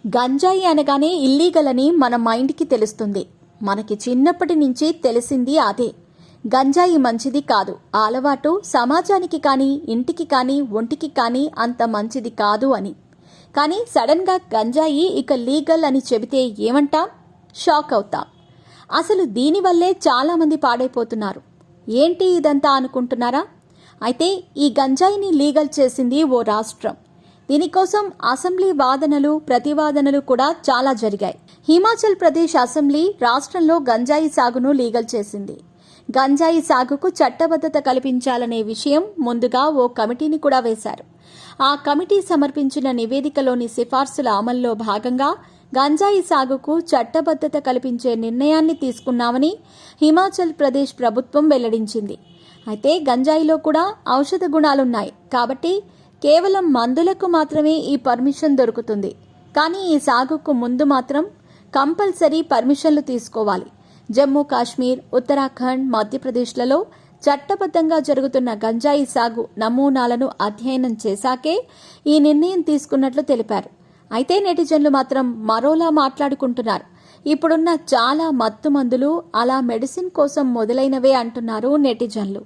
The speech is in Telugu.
గంజాయి అనగానే ఇల్లీగల్ అని మన మైండ్కి తెలుస్తుంది. మనకి చిన్నప్పటి నుంచి తెలిసింది అదే. గంజాయి మంచిది కాదు, ఆ అలవాటు సమాజానికి కానీ ఇంటికి కానీ ఒంటికి కానీ అంత మంచిది కాదు అని. కానీ సడన్గా గంజాయి ఇక లీగల్ అని చెబితే ఏమంటాం? షాక్ అవుతాం. అసలు దీనివల్లే చాలామంది పాడైపోతున్నారు. ఏంటి ఇదంతా అనుకుంటున్నారా? అయితే ఈ గంజాయిని లీగల్ చేసింది ఓ రాష్ట్రం. దీనికోసం అసెంబ్లీ వాదనలు ప్రతివాదనలు కూడా చాలా జరిగాయి. హిమాచల్ ప్రదేశ్ అసెంబ్లీ రాష్ట్రంలో గంజాయి సాగును లీగల్ చేసింది. గంజాయి సాగుకు చట్టబద్ధత కల్పించాలనే విషయం ముందుగా ఓ కమిటీని కూడా వేశారు. ఆ కమిటీ సమర్పించిన నివేదికలోని సిఫార్సుల అమల్లో భాగంగా గంజాయి సాగుకు చట్టబద్ధత కల్పించే నిర్ణయాన్ని తీసుకున్నామని హిమాచల్ ప్రదేశ్ ప్రభుత్వం వెల్లడించింది. అయితే గంజాయిలో కూడా ఔషధ గుణాలున్నాయి కాబట్టి కేవలం మందులకు మాత్రమే ఈ పర్మిషన్ దొరుకుతుంది. కానీ ఈ సాగుకు ముందు మాత్రం కంపల్సరీ పర్మిషన్లు తీసుకోవాలి. జమ్మూ కాశ్మీర్, ఉత్తరాఖండ్, మధ్యప్రదేశ్లలో చట్టబద్ధంగా జరుగుతున్న గంజాయి సాగు నమూనాలను అధ్యయనం చేశాకే ఈ నిర్ణయం తీసుకున్నట్లు తెలిపారు. అయితే నెటిజన్లు మాత్రం మరోలా మాట్లాడుకుంటున్నారు. ఇప్పుడున్న చాలా మత్తు మందులు అలా మెడిసిన్ కోసం మొదలైనవే అంటున్నారు నెటిజన్లు.